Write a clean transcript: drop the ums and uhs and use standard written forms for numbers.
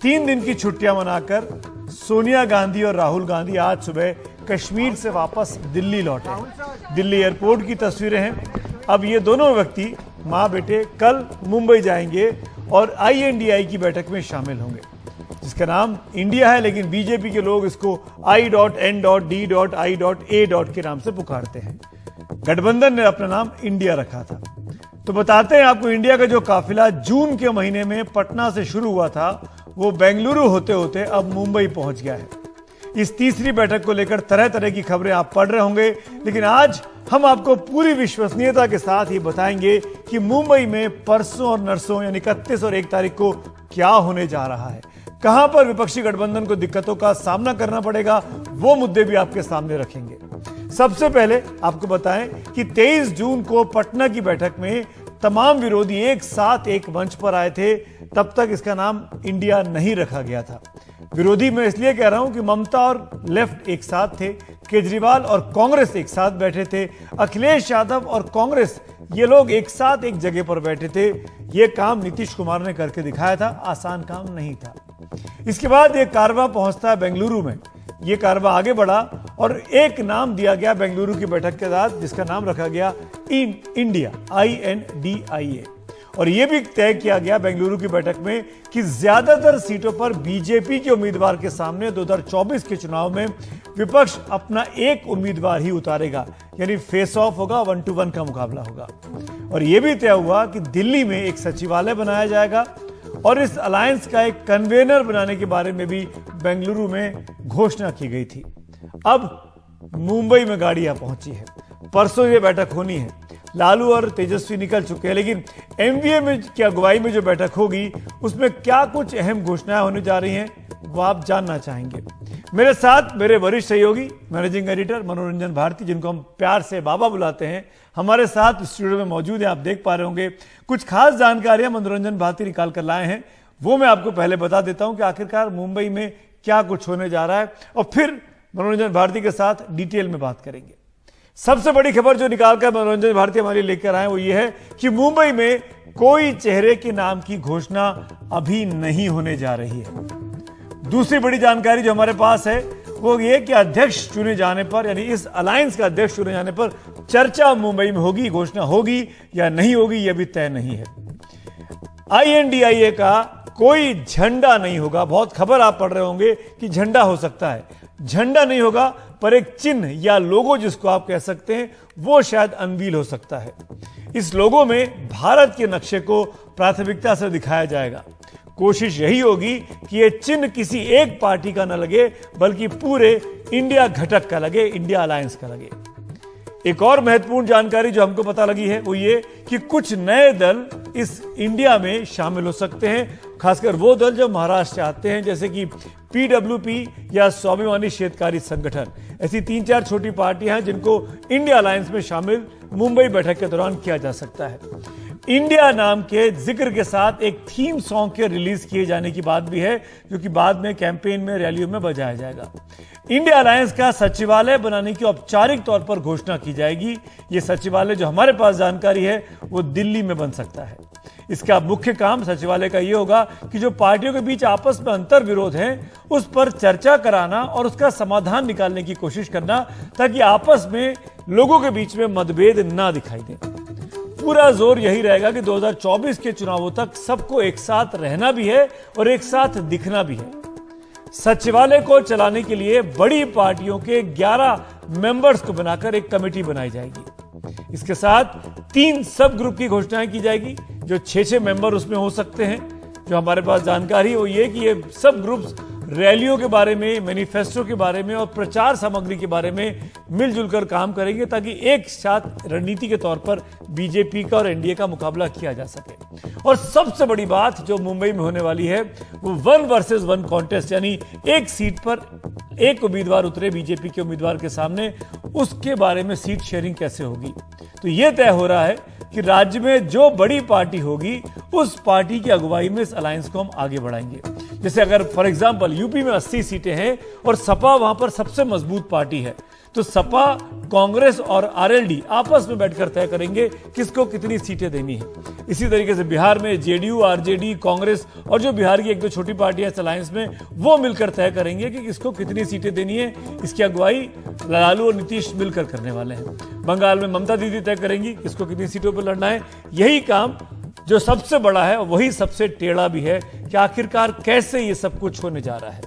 3 दिन की छुट्टियां मनाकर सोनिया गांधी और राहुल गांधी आज सुबह कश्मीर से वापस दिल्ली लौटे। दिल्ली एयरपोर्ट की तस्वीरें हैं। अब ये दोनों व्यक्ति मां बेटे कल मुंबई जाएंगे और INDI की बैठक में शामिल होंगे, जिसका नाम इंडिया है, लेकिन बीजेपी के लोग इसको I.N.D.I.A. के नाम से पुकारते हैं। गठबंधन ने अपना नाम इंडिया रखा था। तो बताते हैं आपको, इंडिया का जो काफिला जून के महीने में पटना से शुरू हुआ था, वो बेंगलुरु होते होते अब मुंबई पहुंच गया है। इस तीसरी बैठक को लेकर तरह तरह की खबरें आप पढ़ रहे होंगे, लेकिन आज हम आपको पूरी विश्वसनीयता के साथ ये बताएंगे कि मुंबई में परसों और नरसों यानी 31 और 1 तारीख को क्या होने जा रहा है, कहां पर विपक्षी गठबंधन को दिक्कतों का सामना करना पड़ेगा, वो मुद्दे भी आपके सामने रखेंगे। सबसे पहले आपको बताएं कि 23 जून को पटना की बैठक में तमाम विरोधी एक साथ एक मंच पर आए थे। तब तक इसका नाम इंडिया नहीं रखा गया था। विरोधी मैं इसलिए कह रहा हूं कि ममता और लेफ्ट एक साथ थे, केजरीवाल और कांग्रेस एक साथ बैठे थे, अखिलेश यादव और कांग्रेस ये लोग एक साथ एक जगह पर बैठे थे। ये काम नीतीश कुमार ने करके दिखाया था, आसान काम नहीं था। इसके बाद ये कारवां पहुंचता है बेंगलुरु में। ये कारवां आगे बढ़ा और एक नाम दिया गया बेंगलुरु की बैठक के साथ, जिसका नाम रखा गया इंडिया, INDIA। और यह भी तय किया गया बेंगलुरु की बैठक में कि ज्यादातर सीटों पर बीजेपी के उम्मीदवार के सामने 2024 के चुनाव में विपक्ष अपना एक उम्मीदवार ही उतारेगा, यानी फेस ऑफ होगा, 1 to 1 का मुकाबला होगा। और यह भी तय हुआ कि दिल्ली में एक सचिवालय बनाया जाएगा और इस अलायंस का एक कन्वेनर बनाने के बारे में भी बेंगलुरु में घोषणा की गई थी। अब मुंबई में गाड़ियां पहुंची है, परसों ये बैठक होनी है। लालू और तेजस्वी निकल चुके हैं, लेकिन MVA में की अगुवाई में जो बैठक होगी उसमें क्या कुछ अहम घोषणाएं होने जा रही हैं, वो आप जानना चाहेंगे। मेरे साथ मेरे वरिष्ठ सहयोगी मैनेजिंग एडिटर मनोरंजन भारती, जिनको हम प्यार से बाबा बुलाते हैं, हमारे साथ स्टूडियो में मौजूद हैं। आप देख पा रहे होंगे कुछ खास जानकारियां मनोरंजन भारती निकाल कर लाए हैं, वो मैं आपको पहले बता देता हूं कि आखिरकार मुंबई में क्या कुछ होने जा रहा है, और फिर मनोरंजन भारती के साथ डिटेल में बात करेंगे। सबसे बड़ी खबर जो निकालकर मनोरंजन भारती हमारे लेकर आए वो ये है कि मुंबई में कोई चेहरे के नाम की घोषणा अभी नहीं होने जा रही है। दूसरी बड़ी जानकारी जो हमारे पास है वो ये कि अध्यक्ष चुने जाने पर, यानी इस अलायंस का अध्यक्ष चुने जाने पर चर्चा मुंबई में होगी, घोषणा होगी या नहीं होगी यह भी तय नहीं है। INDIA का कोई झंडा नहीं होगा। बहुत खबर आप पढ़ रहे होंगे कि झंडा हो सकता है, झंडा नहीं होगा, पर एक चिन्ह या लोगो जिसको आप कह सकते हैं वो शायद अनवील हो सकता है। इस लोगो में भारत के नक्शे को प्राथमिकता से दिखाया जाएगा। कोशिश यही होगी कि ये चिन्ह किसी एक पार्टी का न लगे, बल्कि पूरे इंडिया घटक का लगे, इंडिया अलायंस का लगे। एक और महत्वपूर्ण जानकारी जो हमको पता लगी है वो ये कि कुछ नए दल इस इंडिया में शामिल हो सकते हैं, खासकर वो दल जो महाराष्ट्र से आते हैं, जैसे कि PWP या स्वाभिमानी शेतकारी संगठन। ऐसी 3-4 छोटी पार्टियां हैं जिनको इंडिया अलायंस में शामिल मुंबई बैठक के दौरान किया जा सकता है। इंडिया नाम के जिक्र के साथ एक थीम सॉन्ग के रिलीज किए जाने की बात भी है, जो कि बाद में कैंपेन में, रैलियों में बजाया जाएगा। इंडिया अलायंस का सचिवालय बनाने की औपचारिक तौर पर घोषणा की जाएगी। यह सचिवालय जो हमारे पास जानकारी है वो दिल्ली में बन सकता है। इसका मुख्य काम सचिवालय का यह होगा कि जो पार्टियों के बीच आपस में अंतर विरोध है उस पर चर्चा कराना और उसका समाधान निकालने की कोशिश करना, ताकि आपस में लोगों के बीच में मतभेद ना दिखाई दे। पूरा जोर यही रहेगा कि 2024 के चुनावों तक सबको एक साथ रहना भी है और एक साथ दिखना भी है। सचिवालय को चलाने के लिए बड़ी पार्टियों के 11 मेंबर्स को बनाकर एक कमेटी बनाई जाएगी। इसके साथ 3 सब ग्रुप की घोषणाएं की जाएगी, जो 6-6 मेंबर उसमें हो सकते हैं। जो हमारे पास जानकारी वो ये कि ये सब ग्रुप्स रैलियों के बारे में, मैनिफेस्टो के बारे में और प्रचार सामग्री के बारे में मिलजुल कर काम करेंगे, ताकि एक साथ रणनीति के तौर पर बीजेपी का और एनडीए का मुकाबला किया जा सके। और सबसे बड़ी बात जो मुंबई में होने वाली है वो 1 वर्सेस 1 कॉन्टेस्ट, यानी एक सीट पर एक उम्मीदवार उतरे बीजेपी के उम्मीदवार के सामने, उसके बारे में सीट शेयरिंग कैसे होगी। तो यह तय हो रहा है कि राज्य में जो बड़ी पार्टी होगी उस पार्टी की अगुवाई में इस अलायंस को हम आगे बढ़ाएंगे। जैसे अगर फॉर एग्जांपल यूपी में 80 सीटें हैं और सपा वहां पर सबसे मजबूत पार्टी है, तो सपा, कांग्रेस और आरएलडी आपस में बैठकर तय करेंगे किसको कितनी सीटें देनी है। इसी तरीके से बिहार में जेडीयू, आरजेडी, कांग्रेस और जो बिहार की एक दो छोटी पार्टियां अलायंस में, वो मिलकर तय करेंगे कि किसको कितनी सीटें देनी है। इसकी अगुवाई लालू और नीतीश मिलकर करने वाले हैं। बंगाल में ममता दीदी तय करेंगी किसको कितनी सीटों पर लड़ना है। यही काम जो सबसे बड़ा है, वही सबसे टेढ़ा भी है कि आखिरकार कैसे ये सब कुछ होने जा रहा है।